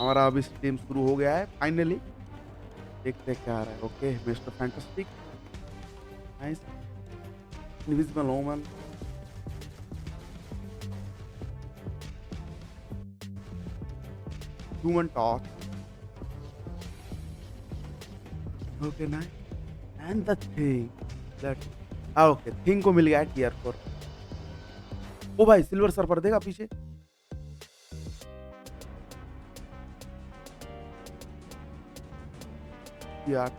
हमारा अभी स्ट्रीम शुरू हो गया है फाइनली। देखते हैं क्या आ रहा है। Okay, mister fantastic, nice, invisible woman, human torch, okay nice, and the thing that okay, thing को मिल गया है टियर 4। ओ भाई सिल्वर सर्फर देगा पीछे। यार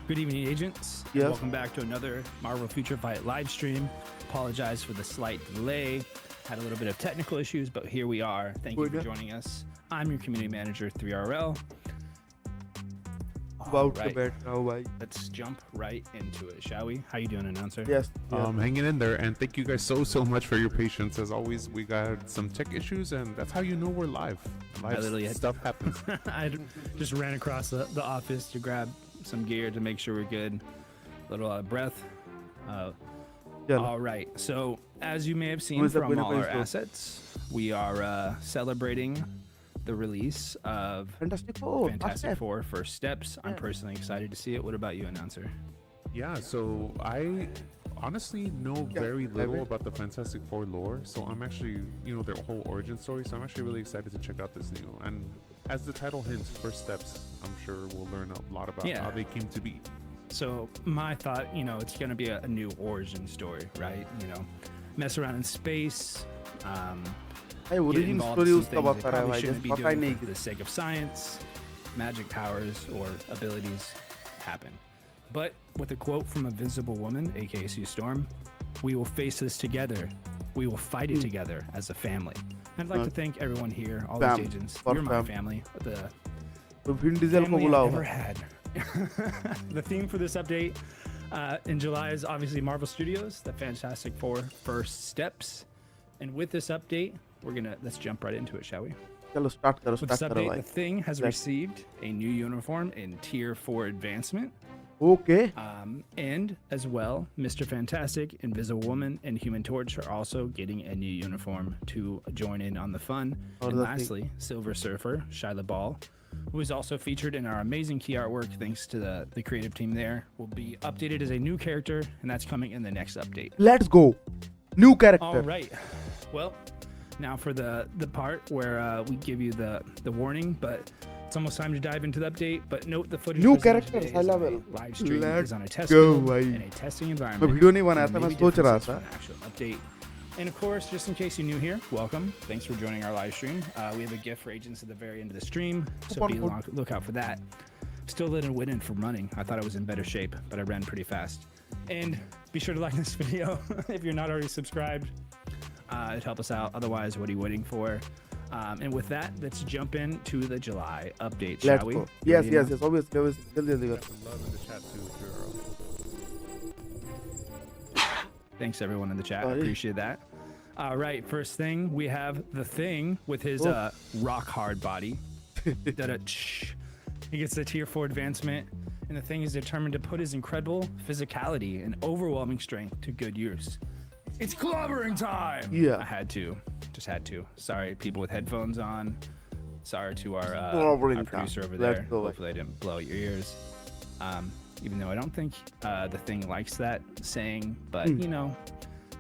Good evening, agents. Yes. Welcome back to another Marvel Future Fight live stream. Apologize for the slight delay. Had a little bit of technical issues, but here we are. Thank you for joining us. I'm your community manager, 3RL. about to Alright, bet now, bhai. let's jump right into it, shall we? How you doing, announcer? Yes, Hanging in there, and thank you guys so much for your patience. As always, we got some tech issues, and that's how you know we're live. literally had- Stuff happens. I just ran across the office to grab some gear to make sure we're good. A little out of breath. चलो All right. So, as you may have seen Who's the from winner all our place, bro? assets, we are celebrating the release of fantastic 4 Fantastic Four First Steps. I'm Yeah. personally excited to see it. What about you, announcer? Yeah, so I honestly know Yeah, very I little will. about the Fantastic Four lore, so I'm actually, their whole origin story, so I'm actually really excited to check out this new. And as the title hints, First Steps, I'm sure we'll learn a lot about Yeah. how they came to be. So, my thought, it's going to be a new origin story, right? Mess around in space. भाई Get origin involved story in some उसका things they बता रहा है probably भाई, shouldn't जैसे be पता ही doing नहीं for कि the sake of science, magic powers, or abilities happen. But with a quote from Invisible Woman, aka Sue Storm, we will face this together. We will fight it together as a family. I'd like to thank everyone here, all Fam, these agents. for You're my fam. family. The तो Vin Diesel को family I've बुलाओ ever had. The theme for this update in July is obviously Marvel Studios, the Fantastic Four First Steps. And with this update, let's jump right into it, shall we? चलो start करो With this start करो update, भाई। the Thing has Let's- received a new uniform in Tier 4 advancement. Okay And as well, Mr. Fantastic, Invisible Woman, and Human Torch are also getting a new uniform to join in on the fun. Oh, And that's neat. lastly, Silver Surfer, Shia LaBeouf, who is also featured in our amazing key artwork thanks to the creative team there, will be updated as a new character, and that's coming in the next update. Let's go new All character. right. Well, now for the part where we give you the warning, but it's almost time to dive into the update. But note the footage New presented characters, today I is love on a it. live stream Let's is on a test go, field भाई। in a testing मैं environment. Video नहीं बनाया and था, may मैं be सोच रहा differences था। from an actual update. And of course, just in case you're new here, welcome. Thanks for joining our live stream. We have a gift for agents at the very end of the stream, so be Coupon look out for that. Still didn't win in for running. I thought I was in better shape, but I ran pretty fast. And be sure to like this video if you're not already subscribed. It'd help us out. Otherwise, what are you waiting for? And with that, let's jump into the July update, shall let's we? Go You yes ready yes now? Yes obviously जल्दी जल्दी कर। Some love in the chat too, girl. Thanks everyone in the chat. I Sorry. appreciate that. All right, first thing we have the Thing with his Oh. rock hard body. Da-da-tsh. He gets the Tier 4 advancement, and the Thing is determined to put his incredible physicality and overwhelming strength to good use. It's clobbering time. Yeah. I had to, just had to. Sorry, people with headphones on. Sorry to our Clobbering time. producer over Let's there. go. Hopefully, I didn't blow out your ears. Even though I don't think the Thing likes that saying, but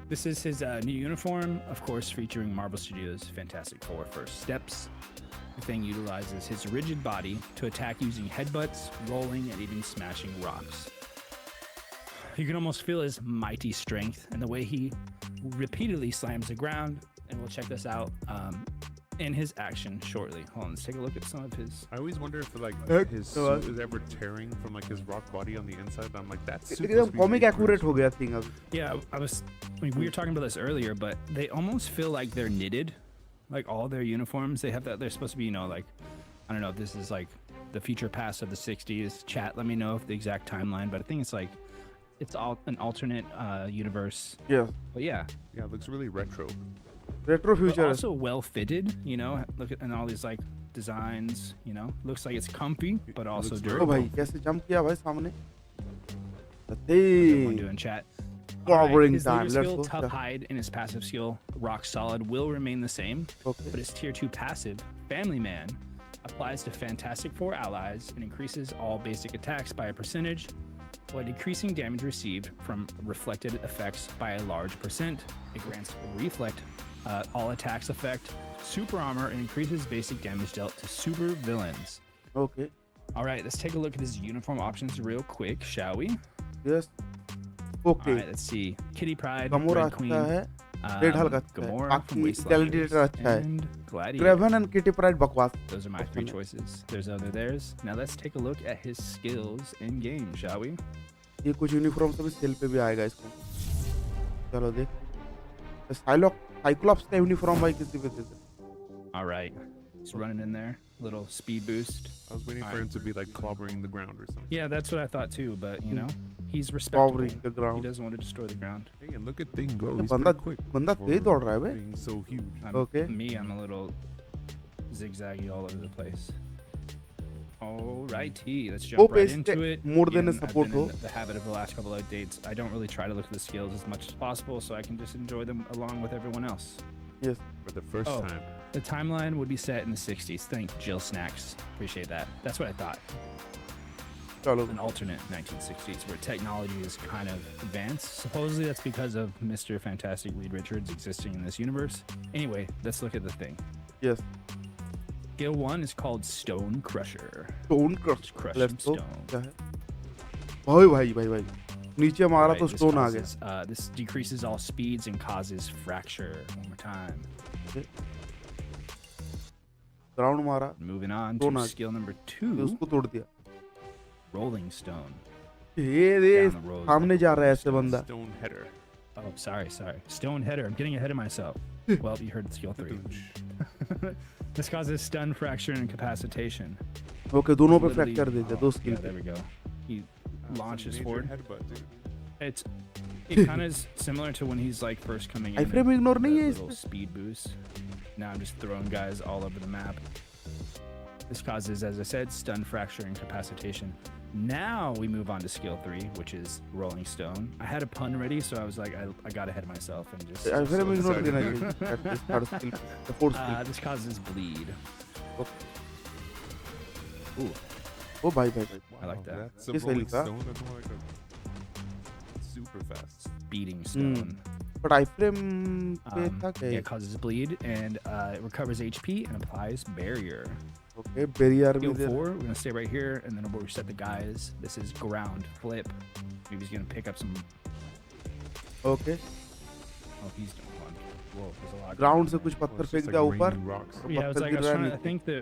this is his new uniform, of course, featuring Marvel Studios' Fantastic Four First Steps. The Thing utilizes his rigid body to attack using headbutts, rolling, and even smashing rocks. You can almost feel his mighty strength and the way he repeatedly slams the ground. And we'll check this out in his action shortly. Hold on, let's take a look at some of his. I always wonder if Heck, his no, suit is ever tearing from his rock body on the inside. I'm like, that's एकदम comic accurate हो गया thing अब। Yeah, we were talking about this earlier, but they almost feel like they're knitted. Like all their uniforms, they have that. They're supposed to be, I don't know if this is like the future past of the 60s. Chat, let me know if the exact timeline, but I think it's all an alternate universe. Yes But yeah, Yeah, it looks really retro. Retro but future also well fitted. Look at and all these designs. Looks like it's comfy, but also looks oh durable. भाई कैसे jump किया भाई सामने। What's everyone Thing. doing, chat? Powering his time. leader Let's skill, go. Tough Hide, and his passive skill, Rock Solid, will remain the same, Okay. but his tier 2 passive, Family Man, applies to Fantastic Four allies and increases all basic attacks by a percentage, while decreasing damage received from reflected effects by a large percent. It grants Reflect all attacks effect, Super Armor, and increases basic damage dealt to super villains. Okay. All right, let's take a look at his uniform options real quick, shall we? Yes. All Okay. right, let's see. Kitty Pride, Gamora Red Queen, अच्छा है. Red Hulk अच्छा है. Gamora बाकी from Wastelanders, Gladiator अच्छा है. and Gladiator. Graven and Kitty Pryde बकवास. Those are my three choices. There's other theirs. Now let's take a look at his skills in game, shall we? ये कुछ uniform से भी cell पे भी आएगा इसको. चलो देख. साइक्लोप्स का यूनिफॉर्म भाई किसी पे दे दे. All right, he's running in there. Little speed boost. I was waiting for Alright. him to be like clobbering the ground or something. Yeah, that's what I thought too. But you know, he's respectable. Covering the He ground. doesn't want to destroy the ground. Hey, and look at Thing go. He's बंदा pretty quick. बंदा for तेज दौड़ रहा है बे. being so huge. Okay. Me, I'm a little zigzaggy all over the place. Alrighty, let's jump Hope right is into it. more than a Again, support I've been hope. in the habit of the last couple of updates. I don't really try to look at the skills as much as possible, so I can just enjoy them along with everyone else. Yes. For the first Oh. time. The timeline would be set in the 60s. Thank Jill Snacks. Appreciate that. That's what I thought. चलो. An alternate 1960s where technology is kind of advanced. Supposedly that's because of Mr. Fantastic Reed Richards existing in this universe. Anyway, let's look at the thing. Yes. Skill 1 is called Stone Crusher. Stone crush. Just crush Let's some go. stone. क्या है? भाई भाई भाई भाई. नीचे मारा Right, तो this stone आ गया. causes, this decreases all speeds and causes fracture. One more time. Ground मारा. Moving on Stone to uh skill number फिर 2, उसको तोड़ दिया. Rolling Stone. ये दे Down the road. सामने जा रहा है ऐसे बंदा. Stone header. Oh, sorry. Stone Header. I'm getting ahead of myself. Well, you heard skill 3. This causes stun, fracture, and incapacitation. Okay, दोनों पे Literally- फ्रैक्चर दे दे. दो Yeah, स्किल there पे. we go. He launches Major forward. headbutt, dude. It kind of is similar to when he's like first coming in. iframe ignore the नहीं है little इसमें. speed boost. Now I'm just throwing guys all over the map. This causes, as I said, stun, fracture, and incapacitation. Now we move on to skill 3, which is Rolling Stone. I had a pun ready, so I was like, I got ahead of myself and just. iframe ignore sorry. देना चाहिए. That is third skill. The fourth skill. This causes bleed. Ooh, ओ भाई भाई भाई. I like that. That's a Yes, rolling Elka. stone. That's more like a super fast. beating stone. But iframe पे था क्या? It causes bleed and it recovers HP and applies barrier. Okay, barrier भी Skill they. 4, we're gonna stay right here, and then we'll reset the guys. This is ground flip. Maybe he's gonna pick up some. Okay. Oh, he's doing one. Whoa, there's a lot. Ground से going कुछ Oh, पत्थर it's फेंक just दिया like ऊपर. raining rocks. और Yeah, I was पत्थर like, I गिर was रहा है trying to. I नीचे. think the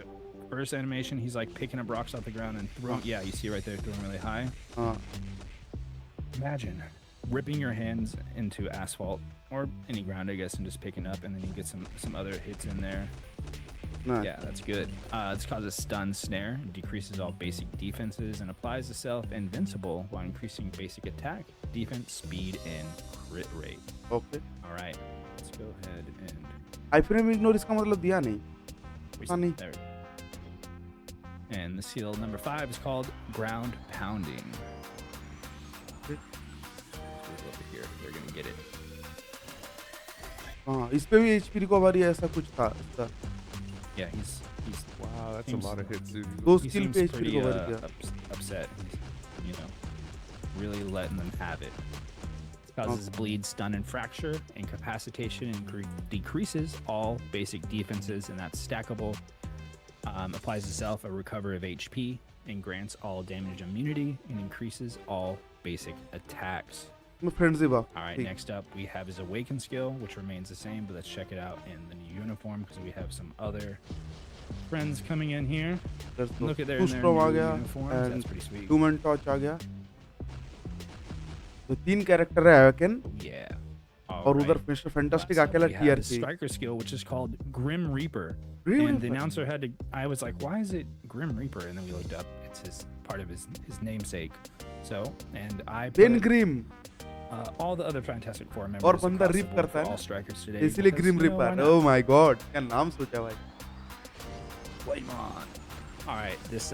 first animation, he's like picking up rocks off the ground and throwing. Yeah, you see right there, throwing really high. हाँ. Imagine ripping your hands into asphalt or any ground, I guess, and just picking up, and then you get some other hits in there. Nice. Yeah, that's good. This causes stun, snare, decreases all basic defenses, and applies itself invincible while increasing basic attack, defense, speed, and crit rate. Okay. All right, let's go ahead and. iframe ignore इसका मतलब दिया नहीं. Funny. There. And the seal number 5 is called ground pounding. Okay. Over here, they're gonna get it. हाँ, इस पे भी HP recovery ऐसा कुछ था इसका. Yeah, he's Wow, that's Seems- a lot of hits, dude. दो he skill seems पे HP pretty recovery किया. upset. He's, really letting them have it. Causes bleed, stun, and fracture, incapacitation, and decreases all basic defenses, and that's stackable. Applies itself a recovery of HP, and grants all damage immunity, and increases all basic attacks. मैं friends ही बाप. All right, next up we have his Awaken skill, which remains the same, but let's check it out in the new uniform because we have some other friends coming in here. Let's go. Look at their, in their Storm uh new गया uniforms. and That's pretty sweet. Human Torch आ गया. तो 3 character है Awaken Yeah. और उधर Mr. Fantastic Last up, अकेला we have tier his 3. striker skill, which is called Grim Reaper. Grim And the Reaper? announcer had to. I was like, "Why is it Grim Reaper?" And then we looked up. It's his part of his namesake. So, and I Ben put, Grimm. all the other Fantastic Four members. और बंदा across the rip board करता for है all ना? strikers today. इसीलिए because, Grim you know, why Reaper. not? Oh my God, क्या नाम सोचा भाई. Flame on. All right, this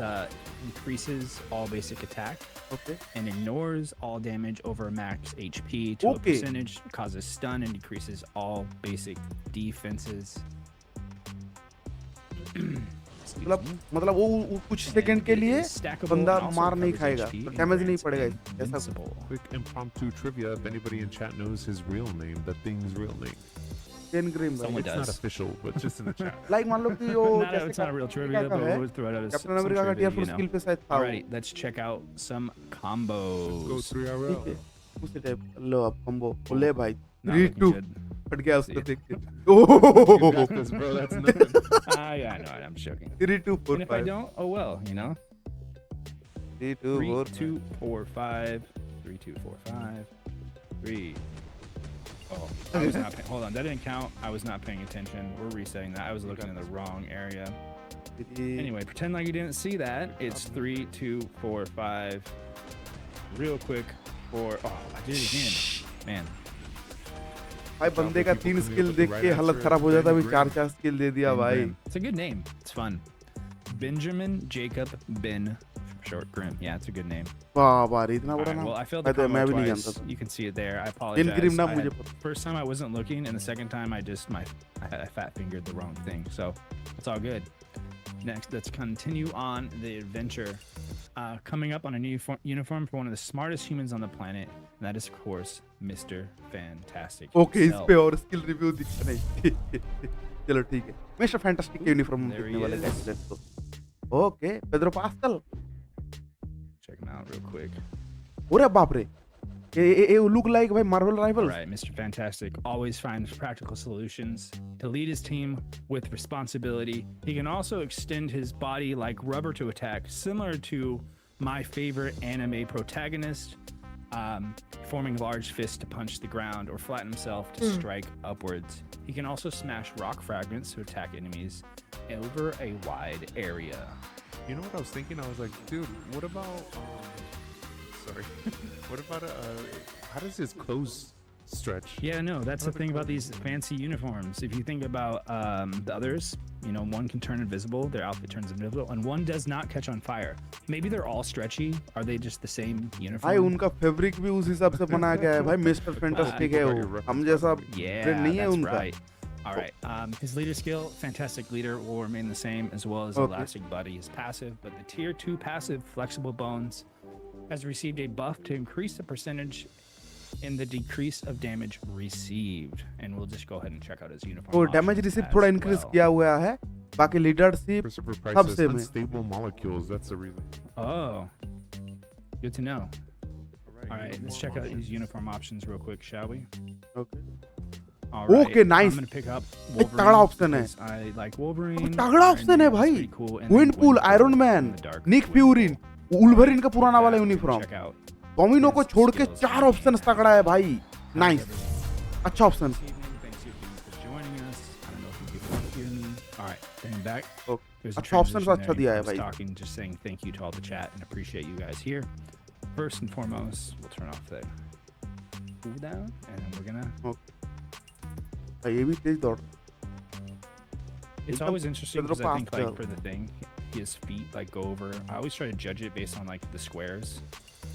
increases all basic attack, Okay. and ignores all damage over max HP to a Okay. percentage, causes stun, and decreases all basic defenses. Excuse मतलब me. मतलब वो कुछ second के And it लिए is stackable बंदा and also मार नहीं covers खाएगा, HP तो and डैमेज नहीं grants पड़ेगा ऐसा invincible. Quick impromptu trivia: if anybody in chat knows his real name, the thing's real name. पेन ग्रीम भाई. Someone It's not does. official, but just in the chat. Like मान लो कि वो Not, it's not a real trivia, but we'll throw it out as captain some America का trivia, tier 4 you know. Skill पे शायद था वो. Alrighty, let's check out some Let's go combos. 3RL. ठीक है, उसी टाइप लो अब कॉम्बो ले भाई. Not 3 looking 2 good. फट गया उसको See. देख के. You oh got this, bro. That's nothing. Yeah, I know it. I'm joking. 3 2 4 And if I 5. don't, oh well, you know. 3 2 3, 4 2, 4, 5. 3, 2, 4, 5. 3. Oh, I was not paying. Hold on, that didn't count. I was not paying attention. We're resetting that. I was looking in the wrong area. Anyway, pretend like you didn't see that. It's 3, 2, 4, 5. Real quick. 4. Oh, I did it again. Man. भाई बंदे का 3 skill देख के हालत खराब हो जाता है. अभी 4 स्किल दे दिया भाई. Grim. It's a good name. It's fun. Benjamin Jacob Ben, short Grim. Yeah, it's a good name. वाह भाई इतना All बड़ा right, नाम. well, I failed the मैं combo भी नहीं twice. जानता था. You can see it there. I पेन apologize. ग्रीम नाम I मुझे had- पता. first time I wasn't looking, and the second time I fat fingered the wrong thing. So it's all good. Next, let's continue on the adventure. Coming up on a new uniform for one of the smartest humans on the planet, and that is of course Mr. Fantastic. Okay इस himself. पे और skill review दिखता नहीं. चलो ठीक है. Mister fantastic uniform There दिखने he वाले is. Guys. Let's go. Okay Pedro pascal. Check him out real quick. अरे बाप रे. ये लुक लाइक भाई Marvel All rivals. right, Mr. Fantastic always finds practical solutions to lead his team with responsibility. He can also extend his body like rubber to attack, similar to my favorite anime protagonist, forming large fists to punch the ground or flatten himself to strike upwards. He can also smash rock fragments to attack enemies over a wide area. You know what I was thinking? I was like, dude, what about sorry. What about how does his clothes stretch? Yeah, no, that's the thing about these fancy uniforms. If you think about the others, you know, one can turn invisible, their outfit turns invisible, and one does not catch on fire. Maybe they're all stretchy. Are they just the same भाई uniform? उनका fabric भी उस हिसाब से बनाया गया है भाई. मिस्टर फैंटास्टिक है वो. हम जैसा Yeah, ब्रेड नहीं है that's उनका. right. All right. His leader skill, Fantastic Leader, will remain the same, as well as Okay. Elastic Buddy is passive, but the Tier 2 passive, Flexible Bones, has received a buff to increase the percentage in the decrease of damage received. And we'll just go ahead and check out his uniform. तो damage options receive as थोड़ा increase well. किया हुआ है. बाकी leadership Christopher सबसे Price says में. unstable molecules. That's the reason. Oh, good to know. All All right, let's check out his uniform options real quick, shall we? Okay. All right. Okay, nice. I'm gonna pick up एक तगड़ा Wolverine option है. because I like Wolverine. तगड़ा Iron option है Man is भाई. pretty cool, and then विंडपूल, Gwenpool iron in man, the dark Nick Gwenpool. Fury, Wolverine का पुराना वाला Yeah, uniform. check out. Domino को his छोड़ के skills 4 and ऑप्शन everything. तगड़ा है भाई. How's nice. everyone अच्छा option. this evening? Thanks you for joining us. I don't know if you people can hear me. All right, getting back. There's a अच्छा option transition अच्छा there. दिया है I was भाई. talking, just saying thank you to all the chat and appreciate you guys here. First and foremost, we'll turn off the cooldown, and then we're gonna. भाई ये भी तेज दौड़. It's एकदम always interesting Pedro because I think like Pascal. for the thing, his feet like go over. I always try to judge it based on like the squares.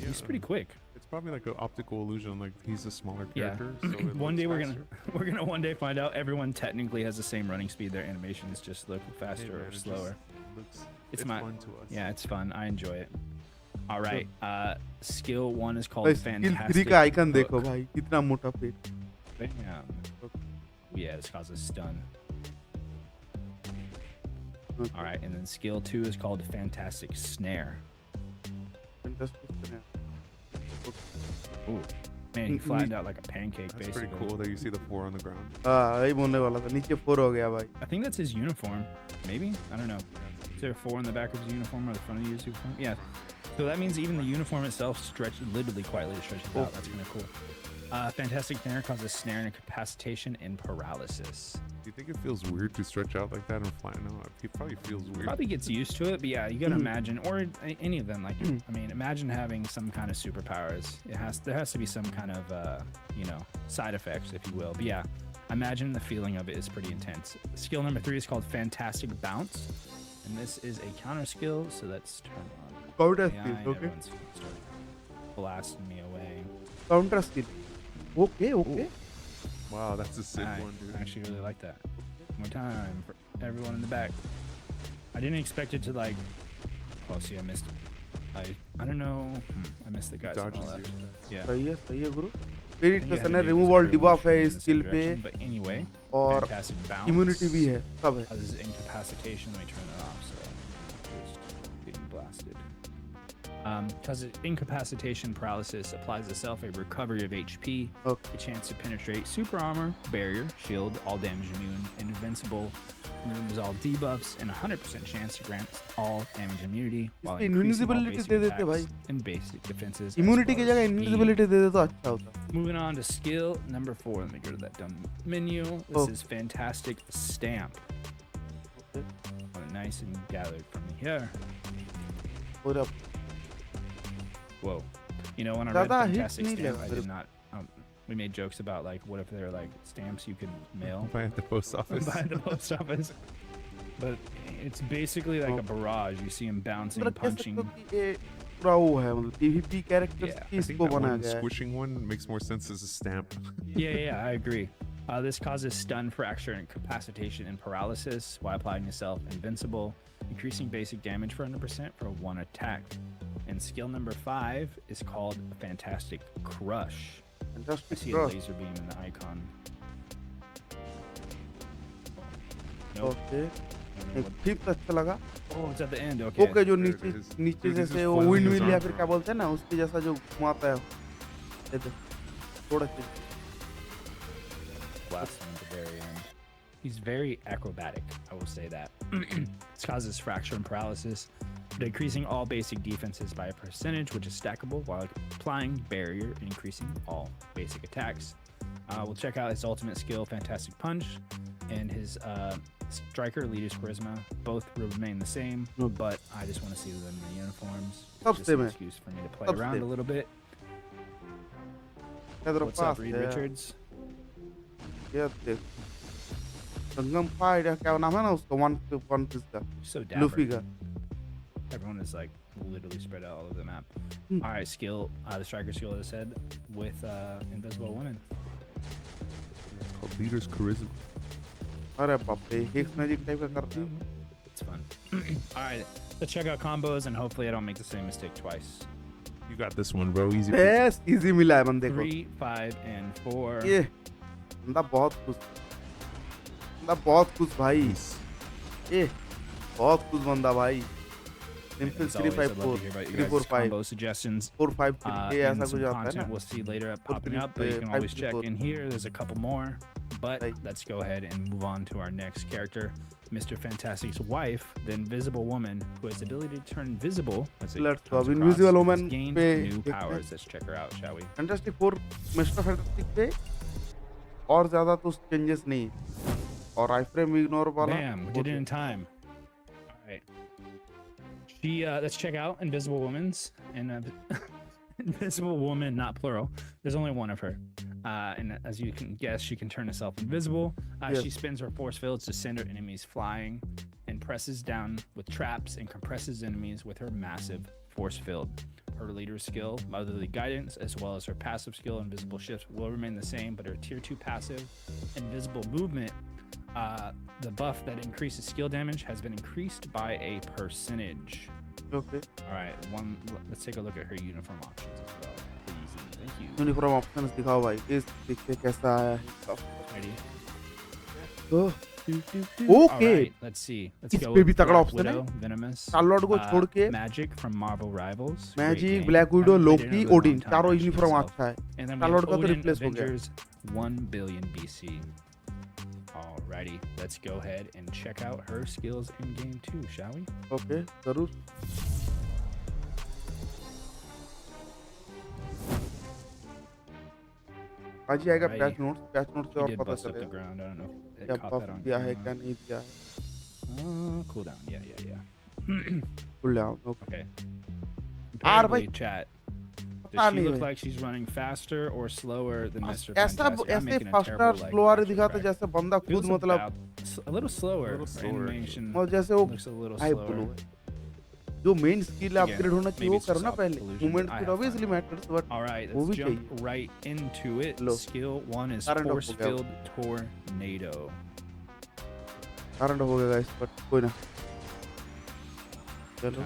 He's pretty quick. It's probably like an optical illusion. Like he's a smaller Yeah. character. So it One looks day we're faster. gonna we're gonna one day find out everyone technically has the same running speed. Their animations just look Hey, faster man, or it just slower. looks- It's it's my- fun to us. Yeah, it's fun. I enjoy it. All right. Skill 1 is called भाई skill 3 Fantastic का icon देखो Hook. भाई. कितना मोटा पेट. Bam. Yeah, this causes stun. All right, and then skill 2 is called Fantastic Snare. Fantastic. Ooh, man, he flattened out like a pancake, That's basically. pretty cool that you see the 4 on the ground. हाँ वही बोलने वाला था. नीचे 4 हो गया भाई. I think that's his uniform. Maybe? I don't know. Is there a 4 on the back of his uniform or the front of his uniform? Yeah. So that means even the uniform itself stretches, literally quietly stretches out. That's kind of cool. Fantastic Snare causes snare and incapacitation and paralysis. Do you think it feels weird to stretch out like that and flatten out? It probably feels weird. Probably gets used to it, but yeah, you gotta imagine, or any of them. Like, I mean, imagine having some kind of superpowers. There has to be some kind of, side effects, if you will. But yeah, imagine the feeling of it is pretty intense. Skill number 3 is called Fantastic Bounce, and this is a counter skill. So let's turn on Powder AI skills, and okay. everyone's starting. blasting me away. Counter skill okay okay Wow, that's a sick I one, dude. actually really like that. One more time for everyone in the back. I didn't expect it to like. Oh, see, I missed. I don't know. I missed the guys on the Dodges left. you. Yeah. सही है गुरु spirit You had question to है do remove this all everyone debuff है in the same skill पे direction, But anyway, और fantastic bounce. Immunity भी है सब है This is incapacitation. Let me turn that off. So just getting blasted. Because incapacitation paralysis applies itself a recovery of HP, okay a chance to penetrate super armor, barrier, shield, all damage immune, and invincible. Removes all debuffs and 100% chance to grant all damage immunity while इसमें increasing all invisibility basic दे देते attacks and basic defenses. as immunity well की as जगह speed. Invisibility दे दे तो अच्छा होता Moving on to skill number 4. Let me go to that dumb menu. This Oh. is Fantastic Stamp. Okay Oh, nice and gathered from here. और अब Whoa. You know, when I read ज़्यादा hit Fantastic नहीं Stamp, लगा I मेरे did not. We made jokes about like, what if they're like stamps you could mail Buy at the post office. by the post office? But it's basically like a barrage. You see him bouncing, मतलब कह सकते हो punching. कि ये पूरा वो है मतलब पीवीपी कैरेक्टर्स Yeah, की I think इसको that बनाया one गया है squishing one makes more sense as a stamp. Yeah, I agree. This causes stun, fracture, incapacitation, and paralysis while applying yourself invincible, increasing basic damage for 100% for one attack. And skill number 5 is called Fantastic Crush. I fantastic see a cross laser beam in the icon. Nope. Okay I don't know what- fifth अच्छा लगा Oh, it's at the end. Okay. Okay जो There नीचे it is. नीचे Dude, he's जैसे just वो flailing wind his मिल या arms फिर क्या around. बोलते हैं ना उसके जैसा जो घुमाता है ये देख थोड़ा सा Blast him at the very end. He's very acrobatic, I will say that. This causes fracture and paralysis, decreasing all basic defenses by a percentage, which is stackable, while applying barrier, increasing all basic attacks. We'll check out his ultimate skill, Fantastic Punch, and his Striker, Leader's Charisma. Both will remain the same, No. but I just want to see them in the uniforms. सब Just same an है. excuse for me to play सब around same. a little bit. इधर What's पास up, Reed है Richards? ये देख संगम fight या क्या नाम है ना उसका वन वन पीस का So dapper. लूफी का Everyone is like literally spread out all over the map. Hmm. All right, skill, the striker skill, as I said, with Invisible Woman. It's called Leader's Charisma. अरे बाप रे hex magic type का करती हूँ It's fun. All right, let's check out combos, and hopefully I don't make the same mistake twice. You got this one, bro. Easy. peasy. Yes easy मिला है बंदे को 3, 5, and 4. ये बंदा बहुत खुश भाई ये बहुत खुश बंदा भाई And simple as 3 always, 5 I'd love 4 to hear about 3 your 4 guys' 5 combo suggestions. 4 5 3 ये And ऐसा some कुछ आता है content ना we'll see later Four, popping three, up, but you can five, always three, check four. in here. There's a couple more, but Right. let's go ahead and move on to our next character, Mr. Fantastic's wife, the Invisible Woman, who has the ability to turn invisible. As it Let's go. comes across, Invisible and has Woman gained पे new देखते हैं। powers. Let's check her out, shall we? Fantastic 4 mister fantastic पे और ज्यादा तो changes नहीं और आई frame ignore वाला Bam, we did it in time. All right. Let's check out Invisible Woman's and Invisible Woman, not plural. There's only one of her. And as you can guess, she can turn herself invisible. Yes. She spins her force fields to send her enemies flying and presses down with traps and compresses enemies with her massive force field. Her leader skill, Motherly Guidance, as well as her passive skill, Invisible Shifts, will remain the same, but her tier 2 passive, Invisible Movement, the buff that increases skill damage has been increased by a percentage. Okay All right, let's take a look at her uniform options as well, please. And thank you. Uniform options दिखाओ भाई इस देखते कैसा आया है सब Ready? तो All okay right, let's see. Let's इस go पे with भी तगड़ा Black option है। Widow, Venomous, Star-Lord को छोड़ के Magic from Marvel Rivals, great magic game. Black window Haven't played it Loki in a long Odin time, चारों actually, uniform so- अच्छा है And then we Star-Lord have का तो Odin replace हो गया। Avengers 1 billion BC. Alrighty, let's go ahead and check out her skills in game 2, shall we? Okay जरूर आज ही आएगा Alrighty. पैच नोट्स से He और did पता bust up the चलेगा ground. I don't know if क्या it caught buff that on दिया है camera. क्या नहीं दिया है Cooldown. Yeah. भूल जाओ ओके Okay. यार भाई, Comparatively, chat. पता Does she नहीं look भाई like she's running faster or slower than Mr. ऐसा Fantastic? I'm ऐसे making a faster terrible, like, slower action दिखाते track. जैसे बंदा खुद Feels मतलब about a little slower. A little slower, Animation और जैसे वो looks a little I slower. बोलूँ जो मेन स्किल Again, अपग्रेड होना चाहिए maybe वो it's करो just ना all पहले. illusion, movement but I speed have obviously fun. Matters but All right, वो let's भी jump चाहिए. right into it. Low. Skill 1 is Current off Force हो गया. Field Tornado. करंट हो गया गाइस बट कोई ना. चलो.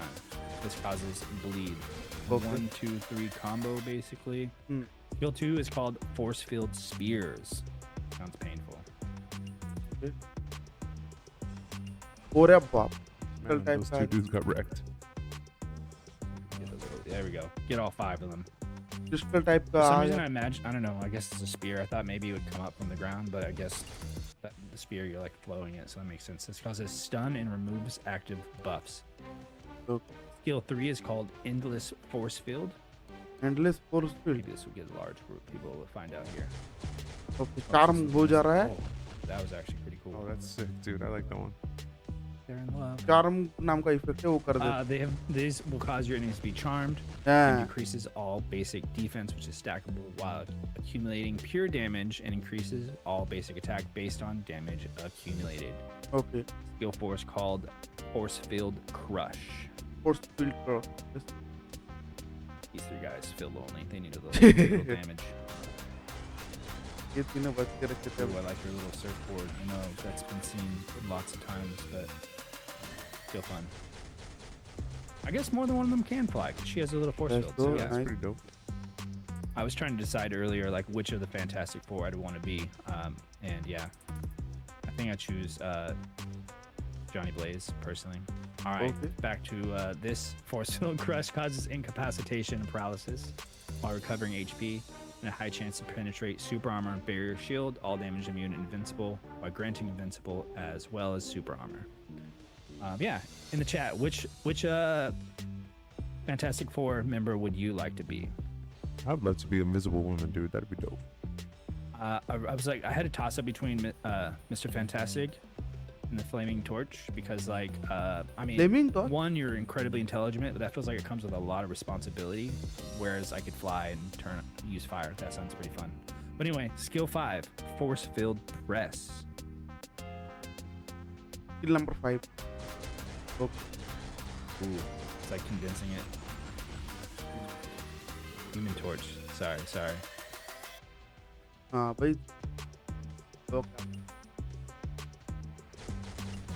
This causes bleed. Okay. 1, 2, 3 combo basically. Hmm. Skill 2 is called Force Field Spears. Sounds painful. ओरे बाप. Man, type those two card. dudes got wrecked. There we go. Get all 5 of them. Crystal type For का some आ reason, गया. I imagine, I don't know, I guess it's a spear. I thought maybe it would come up from the ground, but I guess that the spear, you're like throwing it, so that makes sense. This causes stun and removes active buffs. Okay. Skill 3 is called Endless Force Field. Endless force field. Maybe this will get a large group. People will find out here. Okay charm हो जा रहा है. Oh, that was actually pretty cool. Oh, that's sick, dude. I like that one. They're in love. Charm नाम का effect है वो कर दे. These will cause your enemies to be charmed and हाँ. decreases all basic defense, which is stackable while accumulating pure damage, and increases all basic attack based on damage accumulated. Okay. Skill 4 is called Force Field Crush. Force field करो. These 3 guys feel lonely. They need a little damage. ये तीनों बच के रखे थे. Ooh, I like your little surfboard. I know that's been seen lots of times, but still fun. I guess more than one of them can fly, 'cause she has a little force That's field. So cool. yeah, That's Nice. pretty dope. I was trying to decide earlier, like which of the Fantastic Four I'd want to be, and yeah, I think I choose Johnny Blaze personally. All right, Okay. back to this. Force Field Crush causes incapacitation and paralysis while recovering HP, and a high chance to penetrate super armor and barrier shield. All damage immune and invincible, while granting invincible as well as super armor. Yeah, in the chat, which Fantastic Four member would you like to be? I'd love to be Invisible Woman, dude. That'd be dope. I was like, I had a toss up between Mr. Fantastic and the Flaming Torch because, like, I mean, Flaming Torch? one, you're incredibly intelligent, but that feels like it comes with a lot of responsibility. Whereas I could fly and use fire. That sounds pretty fun. But anyway, skill 5, Force Field Press. Skill number 5. Okay. Ooh, it's like condensing it. Human Torch. Sorry. हाँ भाई. Okay.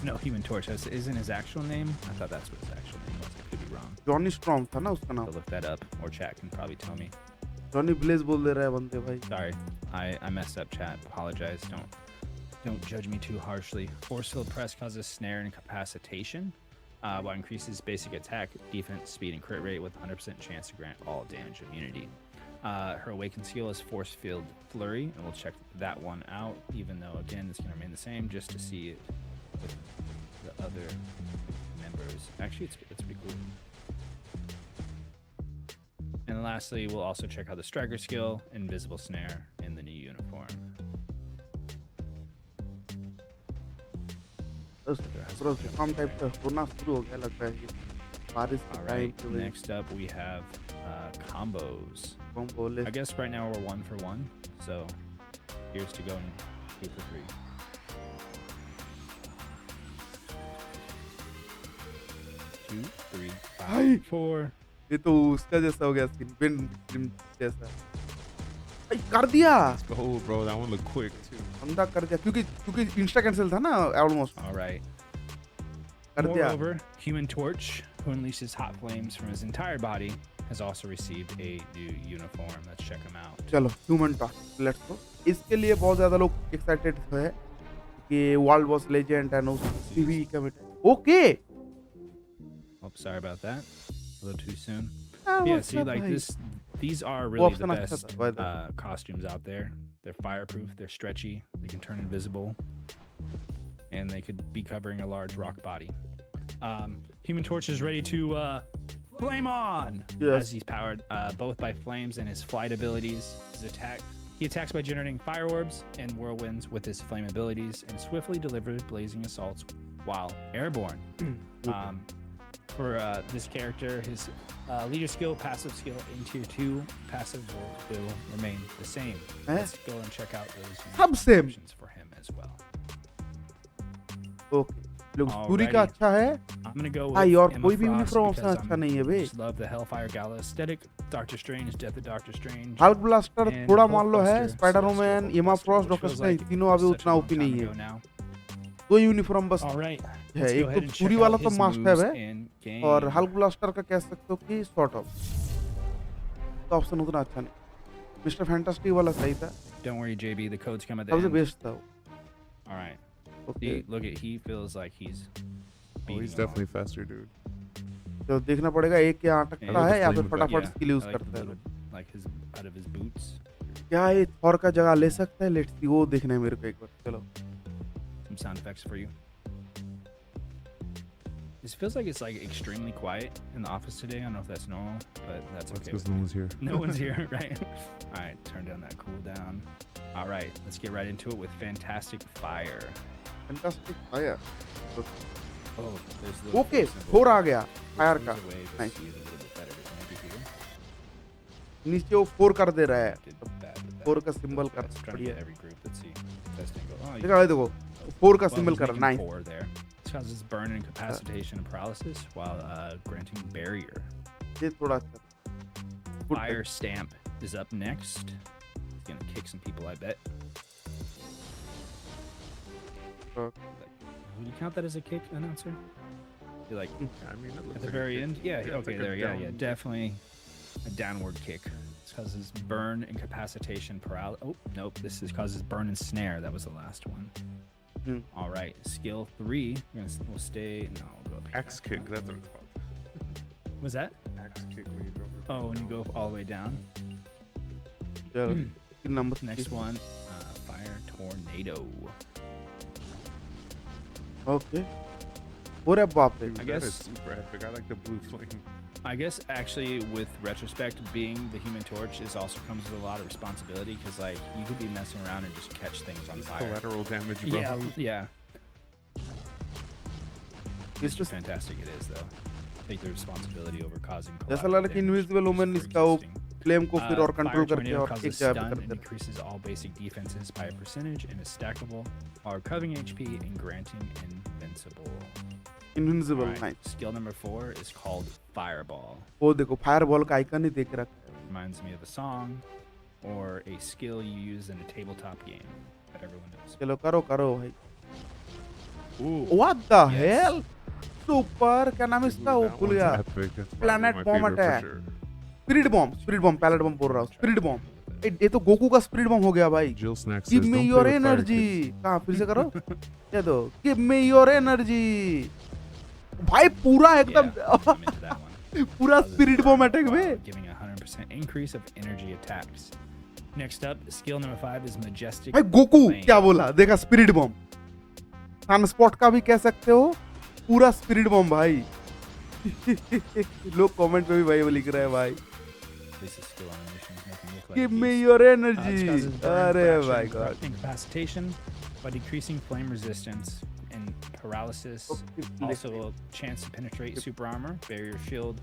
No, Human Torch isn't his actual name. I thought that's what his actual name was. I could be wrong. Johnny strong था ना उसका I'll नाम. look that up, or chat can probably tell me. Johnny Blaze बोल दे रहा है बंदे भाई. Sorry, I messed up, chat. Apologize. Don't judge me too harshly. Force Field Press causes snare and incapacitation, while increases basic attack, defense, speed, and crit rate with 100% chance to grant all damage immunity. Her awakened skill is Force Field Flurry, and we'll check that one out. Even though again it's gonna remain the same, just to see it with the other members. Actually, it's pretty cool. And lastly, we'll also check out the Striker skill, Invisible Snare, in the new uniform. बस काम type का होना शुरू हो गया लगता है ये. बारिश All के टाइम right. पे भाई. Next up, we have combos. हम बोले. I guess right now we're 1 for 1, so here's to going 2 for 3. Two, three, Ay. 5, 4. ये तो उसका जैसा हो गया स्किन. बिन जैसा. भाई कर दिया. Let's go, bro. That one looked quick too. बंदा कर दिया क्योंकि इंस्टा कैंसिल था ना ऑलमोस्ट. All right. कर दिया. Moreover, Human Torch, who unleashes hot flames from his entire body, has also received a new uniform. Let's check him out. चलो human torch let's go. इसके लिए बहुत ज्यादा लोग एक्साइटेड है कि वर्ल्ड बॉस लेजेंड एंड उसकी भी commit. Okay. Oh, sorry about that. A little too soon. Ah, Yeah, what's see, up, like भाई? these are really the option अच्छा best था, by the costumes out there. They're fireproof, they're stretchy, they can turn invisible, and they could be covering a large rock body. Human Torch is ready to flame on Yes. as he's powered both by flames and his flight abilities. He attacks by generating fire orbs and whirlwinds with his flame abilities and swiftly delivers blazing assaults while airborne. For this character, his leader skill, passive skill, and tier 2 passive will remain the same. Let's go and check out those Sub same. options for him as well. Okay. Luxury का Alrighty. अच्छा है I'm gonna go भाई, with और Emma कोई भी Frost uniform से because अच्छा I'm नहीं है बे। just love the Hellfire Gala aesthetic. Doctor Strange, Death of Doctor Strange. Hulk blaster and थोड़ा मान लो है, Hulkbuster, स्पाइडर-मैन, Celestial एमा Hulkbuster, Frost, which doctor feels strange like तीनों अभी such a उतना long ओपी time नहीं ago है। now. दो यूनिफॉर्म बस All right, है, let's एक go तो ahead and पूरी check वाला out तो his मस्ट है moves बे, in और game. हल्क ब्लास्टर का कह सकते हो कि सॉर्ट ऑफ तो ऑप्शन उतना अच्छा नहीं। मिस्टर फैंटास्टिक वाला सही था, Don't worry, JB. The codes come at the सबसे end. बेस्ट था वो। All right. Okay, See, look at he feels like he's. Oh, beating he's him definitely faster, dude. तो देखना पड़ेगा एक क्या अटकता Yeah, है या the फिर flame फटाफट Yeah, skill use I like करता the है। little, like his out of his boots. क्या ये थॉर का जगह ले सकता है? लेट्स सी, वो देखना है मेरे को एक बार। चलो Some sound effects for you. This feels like it's like extremely quiet in the office today. I don't know if that's normal, but that's That's okay. because with no me. one's here. No one's here, right? All right, turn down that cooldown. All right, let's get right into it with Fantastic Fire. Fantastic fire. Oh, there's the okay, four आ गया fire का। Nice. Nice. See it a little bit better maybe here. नीचे वो four कर दे रहा है, Did bad with that. Four का symbol कर Let's try to बढ़िया। get every group. Let's see. Best angle. Oh, देखा भाई, देखो फोर का well, सिंबल he's कर, making nice. 4 there. This causes burn, incapacitation, and paralysis while granting barrier. ये थोड़ा अच्छा था। Good Fire Stamp is up next. It's gonna kick some people, I bet. था। Would you count that as a kick, announcer? You're like Yeah, I mean, it looks at the like a very kick. end? Yeah. it's Okay. like a There. Yeah. Yeah. down- Definitely a downward kick. This causes burn, incapacitation, paralysis. Oh nope. This is causes burn and snare. That was the last one. Hmm. All right. Skill 3. We'll stay. No. We'll go up here. Axe kick. That's what it's called. Was that? Axe kick when you go. Oh, when you go all the way down. चलो फिर number Next one. Fire Tornado. Okay, और अब बाप रे, Dude, I that is guess- super epic. I like the blue flame. I guess actually with retrospect, being the Human Torch is also comes with a lot of responsibility because like you could be messing around and just catch things on It's fire. collateral damage, bro. Yeah. It's Mr. just Fantastic it is though. Take the responsibility over causing. जैसा collateral लग रहा है कि damage, invisible which is woman pretty इसका वो interesting. Flame को फिर और Fire कंट्रोल करके Tornado और causes एक जगह पे stun करते and हैं। increases all basic defenses by a percentage and is stackable while recovering HP and granting invincible. Invisible, Alright, nice. skill number 4 is called Fireball. वो देखो फायर बॉल का आइकन ही देख रखा है। Reminds me of a song or a skill you use in a tabletop game that everyone knows. चलो करो करो भाई। Ooh. What the Yes. Hello, super, क्या नाम है Dude, इसका, वो that भूल one's गया। epic. That's probably Planet my Bomb favorite for Attack. sure. Spirit bomb, pellet bomb बोल रहा हूँ, स्पिरिट बॉम्ब। ये तो गोकू का स्पिरिट बॉम्ब हो गया भाई। Jill Snack give says, me "Don't your play with fire, energy. kids." कहाँ, फिर से करो। ये दो, गिव मी योर एनर्जी। भाई पूरा एकदम Yeah, I'm into that one. पूरा Causes spirit burn bomb attack while में। giving a 100% increase of energy attacks. Next up, skill number 5 is Majestic. भाई गोकू Flame. क्या बोला, देखा स्पिरिट बॉम्ब। सनस्पॉट का भी कह सकते हो, पूरा स्पिरिट बॉम्ब भाई। लोग कमेंट में भी भाई वो लिख रहे हैं भाई, This is skill animation, make him look like give me he's- your this energy. causes burn, अरे fraction, भाई God, incapacitation by decreasing flame resistance and paralysis. Also, a chance to penetrate super armor, barrier shield,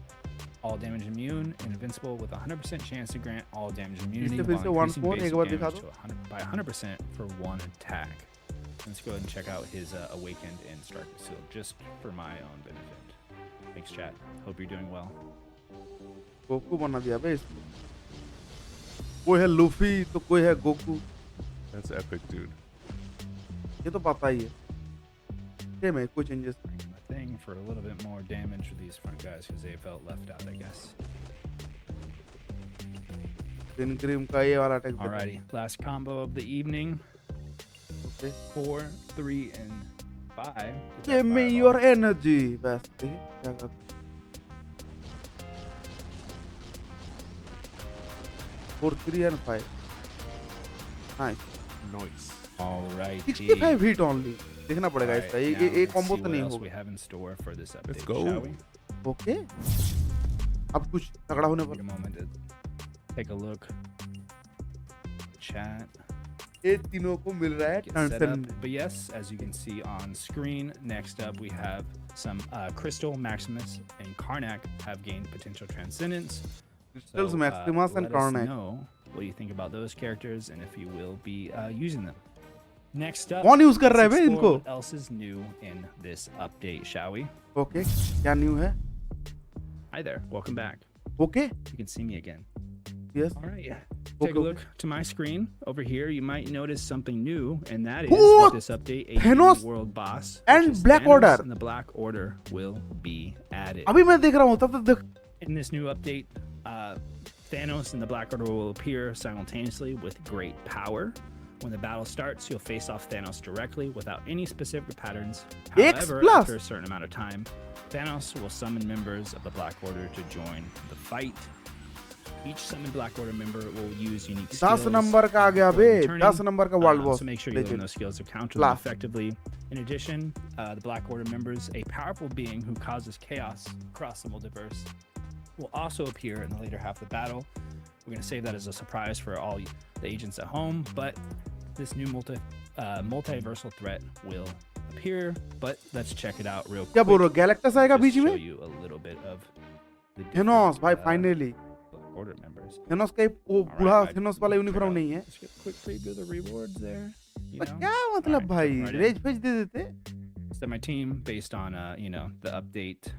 all damage immune, and invincible with a 100% chance to grant all damage immunity फिर से while once increasing more, एक basic बार दिखा damage to 100 by 100% for one attack. Let's go ahead and check out his Awakened and Stark Seal just for my own benefit. Thanks, chat. Hope you're doing well. Goku बना दिया बे इसमें। कोई है Luffy तो कोई है Goku, That's epic, dude. ये तो पता ही है। सेम है, कोई changes. Bring my thing for a little bit more damage for these front guys because they felt left out, I guess. दिन क्रीम का ये वाला attack. Alrighty, last combo of the evening. Okay, 4, 3, and 5. Give me your energy. बस देखिए क्या करते। 4, 3 and 5, nice. Nice. Alright. 65 hit only, देखना पड़ेगा इसका, ये कॉम्बो तो नहीं we होगा। have in store for this update, go. shall we? Okay, अब कुछ तगड़ा होने Take पर a moment to take a look. Chat. ये तीनों को मिल रहा है Get set up. Turn. But yes, as you can see on screen, next up we have some Crystal, Maximus, and Karnak have gained potential transcendence. Crystals Maximus and let us कार्नेक। know what you think about those characters and if you will be using them. Next up, कौन use कर रहा है let's bay explore इनको? what else is new in this update, shall we? Okay, क्या new है? Hi there, welcome back. Okay, You can see me again. Yes. All right, yeah. Okay, Take a okay. look to my screen over here. You might notice something new, and that is Oh, with this update, a Thanos new world boss and which is Black Thanos Order. and the Black Order will be added. अभी मैं देख रहा हूँ तब तक देख. In this new update, Thanos and the Black Order will appear simultaneously with great power. When the battle starts, you'll face off Thanos directly without any specific patterns. X However, plus. after a certain amount of time, Thanos will summon members of the Black Order to join the fight. Each summoned Black Order member will use unique skills. 10 number का आ गया बे, for returning. 10 number का world boss. So make sure you learn those skills to counter them Class. effectively. In addition, the Black Order members, a powerful being who causes chaos across the multiverse, will also appear in the later half of the battle. We're going to save that as a surprise for all the agents at home, but this new multiversal threat will appear. But let's check it out real quick. क्या बोल रहे हो? Galactus आएगा Just बीच show में? you a little bit of the Thanos different, भाई finally. Black Order members. Thanos का वो All right, बूढ़ा I- थेनोस वाला check यूनिफॉर्म out- नहीं है. Let's get a quick preview of the rewards there. You तो know? क्या All मतलब right, भाई, jumping right in. रेज भेज दे देते. So my team, based on the update,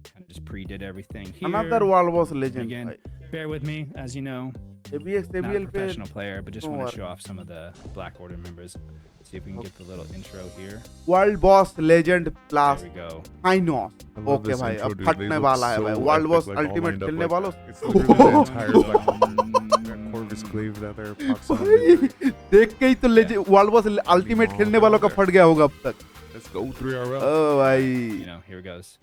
kind of just pre-did everything here. Another world boss legend Again, भाई. bear with me, as you know, एबीएक्स not a ABL पे professional player, but just don't want worry. to show off some of the Black Order members. See if we can get the little intro here. World boss legend There plus we go. Thanos. I love okay this भाई, intro, अब dude. फटने They look वाला है so भाई. World epic, boss like, all ultimate lined up खेलने like वालों. that. It's literally the entire Black Corvus Glaive that there pops out. भाई देख के ही तो वर्ल्ड बॉस अल्टीमेट खेलने वालों का फट गया होगा अब तक. Let's go 3RL. ओ भाई. Here it goes.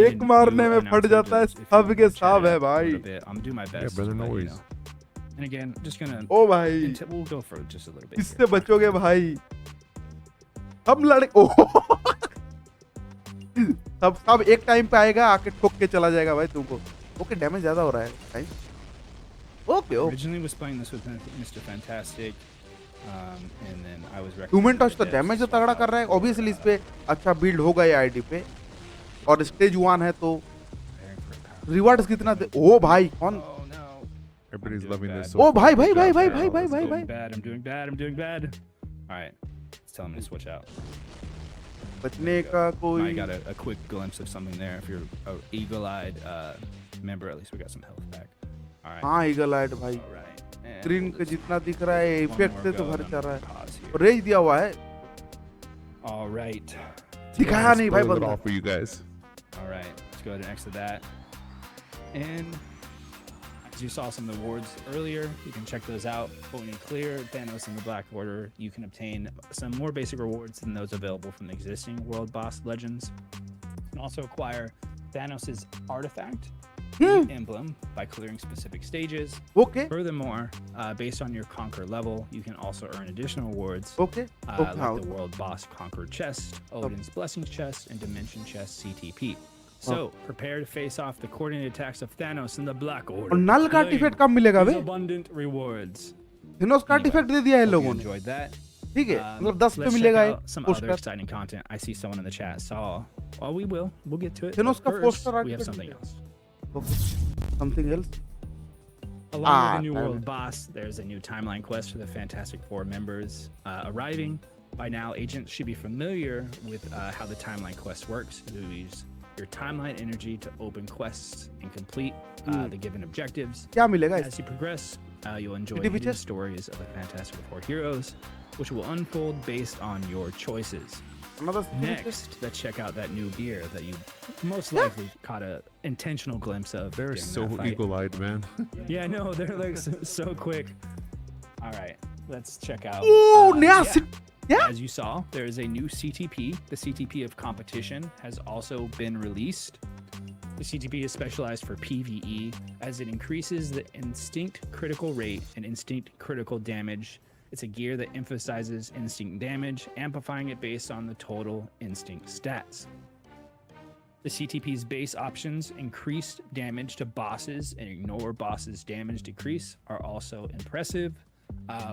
एक मारने में फट जाता है, सब के सब है भाई. I'm doing my best. brother, no but, worries. And again, just gonna. ओ भाई, We'll go for just a little bit. किससे here. बचोगे भाई? सब लड़े ओ सब एक टाइम पे आएगा, आके ठोक के चला जाएगा भाई तुमको. ओके, डैमेज ज्यादा हो रहा है भाई. Okay okay. Originally was playing this with Mr. Fantastic, and then I was. Human touch तो recommended डैमेज this तो तगड़ा कर रहा है. ऑब्वियसली इस पे अच्छा बिल्ड होगा ये आईडी पे. और स्टेज 1 है तो preparing for a power- rewards कितना दे. ओ भाई कौन? Oh no! Everybody's I'm loving doing this. bad. so ओ भाई far. भाई Good भाई job, भाई Kyle. भाई भाई Let's भाई go. भाई. Bad. I'm doing bad. I'm doing bad. All right. Let's tell him to switch out. बचने का I कोई. got a quick glimpse of something there. If you're a eagle-eyed member, at least we got some health back. All right. हाँ eagle आइट भाई. All right. And screen we'll पे just जितना दिख रहा है one इफेक्ट more से तो go, भर and चल I'm रहा gonna है. pause here. और रेज दिया हुआ है. All right. दिखाया Let's नहीं भाई spoil it बंदा. all for you guys. All right. Let's go ahead and exit that. And as you saw some of the awards earlier, you can check those out. But when you clear Thanos and the Black Order, you can obtain some more basic rewards than those available from the existing World Boss Legends. You can also acquire Thanos' artifact emblem by clearing specific stages. Okay Furthermore, based on your Conquer level, you can also earn additional awards okay. like the World Boss Conquer Chest, Odin's Blessings Chest, and Dimension Chest CTP. So, prepare to face off the coordinated attacks of Thanos and the Black Order. और नल का Claim artefact कब मिलेगा these bay? abundant rewards. थिनोस का artefact दे दिया है Hope you लोगों ने. enjoyed that. ठीक है, मतलब 10 पे let's मिलेगा check एक out some other poster. exciting content. I see someone in the chat saw. Well, we'll get to it. Thanos but का first, poster we have artifact something मिलेगा. else. Okay. Something else. Along with Ah, the new damn world it. boss, there's a new timeline quest for the Fantastic Four members arriving. By now, agents should be familiar with how the timeline quest works. You use your timeline energy to open quests and complete the given objectives. क्या मिलेगा As you progress, you'll enjoy Did he new just- stories of the Fantastic Four heroes, which will unfold based on your choices. Another Next, let's check out that new gear that you most likely caught a intentional glimpse of. They're during so that fight. eagle-eyed, man. Yeah, no, they're like so quick. All right, let's check out. ओ नया yeah. Sit. Yeah. As you saw, there is a new CTP. The CTP of competition has also been released. The CTP is specialized for PvE as it increases the instinct critical rate and instinct critical damage. It's a gear that emphasizes instinct damage, amplifying it based on the total instinct stats. The CTP's base options, increased damage to bosses and ignore bosses' damage decrease, are also impressive.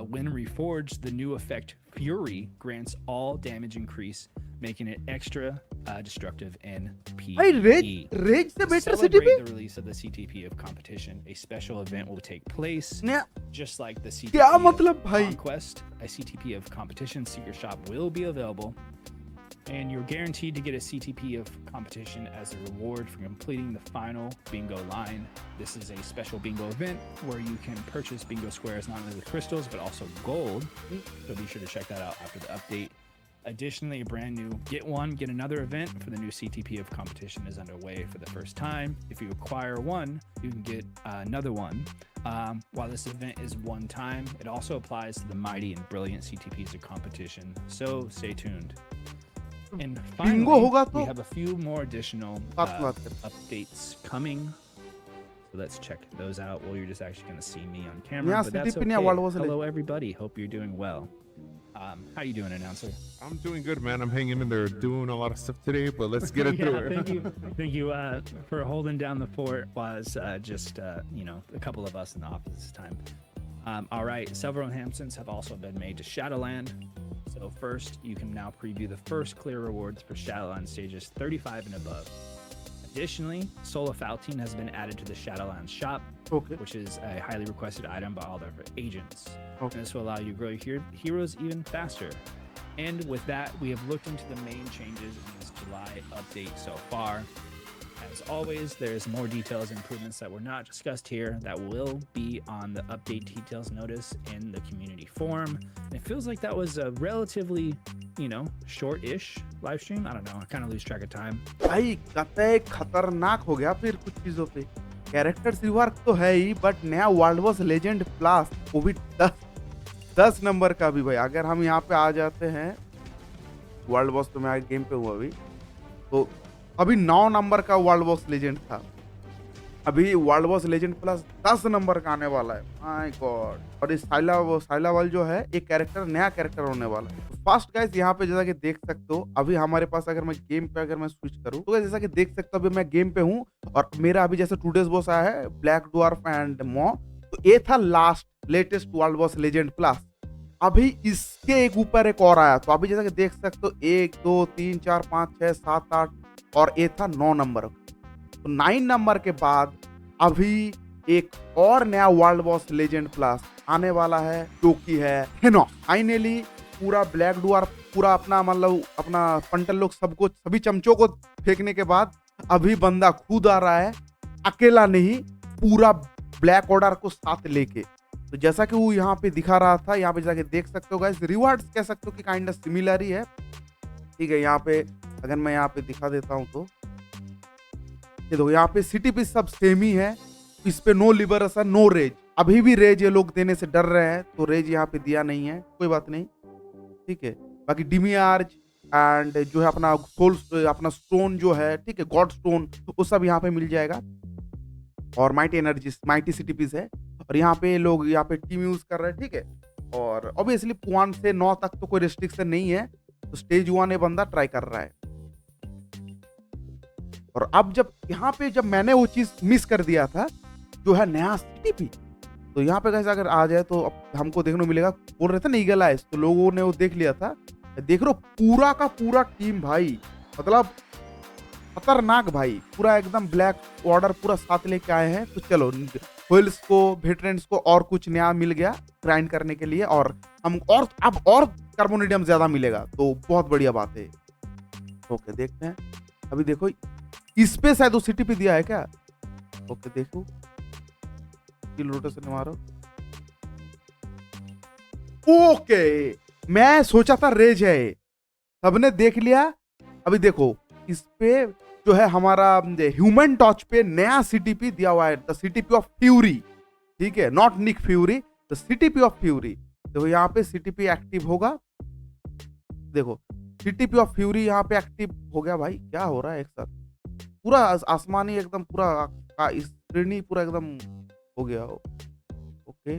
When reforged, the new effect Fury grants all damage increase making it extra destructive in भाई raise PvE. Raise से To better celebrate CTP the release of the CTP of competition, a special event will take place. ने Just like the CTP क्या of मतलब भाई Conquest, a CTP of Competition Secret Shop will be available, and you're guaranteed to get a CTP of Competition as a reward for completing the final bingo line. This is a special bingo event where you can purchase bingo squares not only with crystals but also gold. So be sure to check that out after the update. Additionally, a brand new Get One, Get Another event for the new CTP of Competition is underway for the first time. If you acquire one, you can get another one. While this event is one time, it also applies to the mighty and brilliant CTPs of Competition. So stay tuned. And finally, होगा तो we have a few more additional बात की बात करते updates coming. So let's check those out. Well, you're just actually going to see me on camera, यहाँ but that's CTP okay. नहीं World War से Hello, everybody. Hope you're doing well. How you doing, announcer? I'm doing good, man. I'm hanging in there, doing a lot of stuff today, but let's get it through it. Thank you. Thank you for holding down the fort while it's just a couple of us in the office this time. All right, several enhancements have also been made to Shadowland. So first, you can now preview the first clear rewards for Shadowland stages 35 and above. Additionally, Soul of Faltine has been added to the Shadowlands shop, okay which is a highly requested item by all their agents. Okay. And this will allow you to grow your heroes even faster. And with that, we have looked into the main changes in this July update so far. As always, there's more details and improvements that were not discussed here that will be on the update details notice in the community forum. And it feels like that was a relatively, short-ish live stream. I don't know. I kind of lose track of time. भाई कतई खतरनाक हो गया फिर कुछ चीजों पे characters rework तो है ही बट नया वर्ल्ड वॉर्स लेजेंड प्लस वो भी 10 नंबर का भी भाई अगर हम यहाँ पे आ जाते हैं वर्ल्ड वॉर्स तो मैं आगे गेम पे हूँ अभी तो अभी 9 नंबर का वर्ल्ड वॉर्स लेजेंड था अभी world Wars legend plus 10 number का आने वाला है माय गॉड और इस साइलावल जो है एक कैरेक्टर नया कैरेक्टर होने वाला है तो फर्स्ट गाइस यहाँ पे जैसा कि देख सकते हो अभी हमारे पास अगर मैं गेम पे अगर मैं स्विच करूँ तो जैसा कि देख सकते हो अभी मैं गेम पे हूँ और मेरा अभी जैसे टूडेज बॉस आया है ब्लैक ड्वार्फ एंड मॉ तो ये था last latest world Wars legend plus अभी इसके एक ऊपर एक और आया तो अभी जैसा कि देख सकते हो 1 2 3 4 5 6 7 8 और ये था 9 नंबर तो 9 नंबर के बाद अभी एक और नया वर्ल्ड वॉर्स लेजेंड प्लस आने वाला है जो कि है हेनो फाइनली पूरा ब्लैक डुआर्फ पूरा अपना मतलब अपना पंटल लोग सबको सभी चमचों को फेंकने के बाद अभी बंदा खुद आ रहा है अकेला नहीं पूरा ब्लैक ऑर्डर को साथ लेके तो जैसा कि वो यहाँ पे दिखा रहा था यहाँ पे जाके देख सकते हो गाइस रिवार्ड्स कह सकते हो कि काइंड ऑफ सिमिलर ही है ठीक है यहाँ पे अगर मैं यहाँ पे दिखा देता हूँ तो ये देखो यहाँ पे सीटीपी सब सेम ही है इस पे नो लिबरेशन नो रेज अभी भी रेज ये लोग देने से डर रहे हैं तो रेज यहाँ पे दिया नहीं है कोई बात नहीं ठीक है बाकी डिमियार्ज एंड जो है अपना सोल अपना स्टोन जो है ठीक है गॉड स्टोन वो सब यहाँ पे मिल जाएगा और माइटी एनर्जी माइटी सीटीपीज है और यहाँ पे लोग यहाँ पे टीम यूज कर रहे हैं ठीक है और ऑब्वियसली 1 से 9 तक तो कोई रिस्ट्रिक्शन नहीं है तो स्टेज 1 ये बंदा ट्राई कर रहा है और अब जब यहाँ पे जब मैंने वो चीज मिस कर दिया था जो है नया सीटीपी तो यहाँ पे कैसे अगर आ जाए तो अब हमको देखने को मिलेगा बोल रहे थे ना ईगल आइज तो लोगों ने वो देख लिया था देख लो पूरा का पूरा टीम भाई मतलब खतरनाक भाई पूरा एकदम ब्लैक ऑर्डर पूरा साथ लेके आए हैं तो चलो व्हील्स को वेटरन्स को और कुछ नया मिल गया ग्राइंड करने के लिए और हम और अब और कार्बोनेडियम ज्यादा मिलेगा तो बहुत बढ़िया बात है ओके देखते हैं अभी देखो इस पे शायद वो सीटीपी दिया है क्या ओके देखो किल रोटेशन मारो ओके मैं सोचा था रेज है सबने देख लिया अभी देखो इस पे जो है हमारा ह्यूमन टॉर्च पे नया सीटीपी दिया हुआ है द सीटीपी ऑफ फ्यूरी ठीक है not Nick Fury the CTP of Fury देखो यहाँ पे सीटीपी एक्टिव होगा देखो सीटीपी ऑफ फ्यूरी यहाँ पे एक्टिव हो गया भाई क्या हो रहा है एक साथ पूरा आसमानी एकदम पूरा स्क्रीन पूरा एकदम हो गया ओके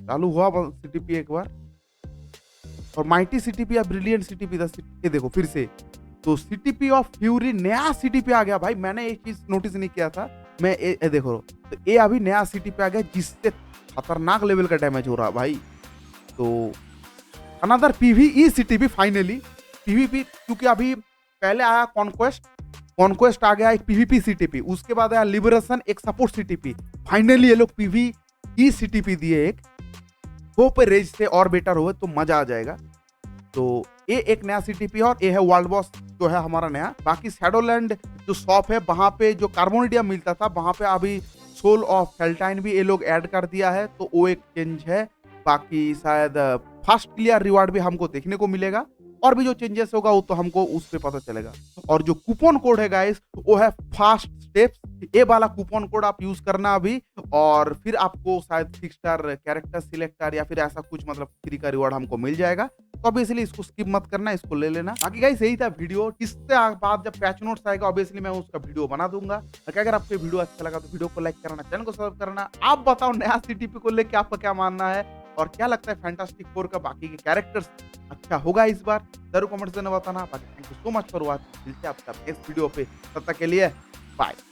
चालू हुआ सीटीपी एक बार और माइटी सीटीपी या ब्रिलियंट सीटीपी ये देखो फिर से तो सीटीपी ऑफ फ्यूरी नया सीटीपी आ गया भाई मैंने एक चीज नोटिस नहीं किया था मैं ए देखो तो ये अभी नया सीटीपी आ गया जिससे खतरनाक लेवल का डैमेज हो रहा है भाई तो another PvE CTP finally PVP, क्योंकि अभी पहले आया कॉन्क्वेस्ट आ गया एक पीवीपी सीटीपी, उसके बाद आया लिबरेशन एक सपोर्ट सीटीपी, फाइनली ये लोग पीवीई सीटीपी दिए एक। होप रेज से और बेटर हो तो मजा आ जाएगा। तो ये एक नया सीटीपी और ये है वर्ल्ड बॉस जो है हमारा नया। बाकी शैडोलैंड जो शॉप है वहां पे जो कार्बोनिडियम मिलता था वहां पे अभी सोल ऑफ फेल्टाइन भी ये लोग ऐड कर दिया है, तो वो एक चेंज है। बाकी शायद फास्ट क्लियर रिवार्ड भी हमको देखने को मिलेगा, और भी जो चेंजेस होगा वो तो हमको उस पे पता चलेगा। और जो कूपन कोड है गाइस वो है फास्ट स्टेप्स, ये वाला कूपन कोड आप यूज करना अभी, और फिर आपको शायद 6 स्टार कैरेक्टर सिलेक्टर या फिर ऐसा कुछ मतलब फ्री का रिवॉर्ड हमको मिल जाएगा। तो ऑब्वियसली इसको स्किप मत करना, इसको ले लेना। बाकी गाइस यही था वीडियो, इससे बाद जब पैच नोट्स आएगा ऑब्वियसली मैं उसका वीडियो बना दूंगा। अगर आपको वीडियो अच्छा लगा तो वीडियो को लाइक करना, चैनल को सब्सक्राइब करना। आप बताओ नया सीटीपी को लेके आपका क्या मानना है, और क्या लगता है फैंटास्टिक फोर का बाकी के कैरेक्टर्स अच्छा होगा इस बार, जरूर कमेंट्स में बताना। बाकी thank you so much for watching, मिलते हैं आपका नेक्स्ट वीडियो पे, तब तक के लिए बाय।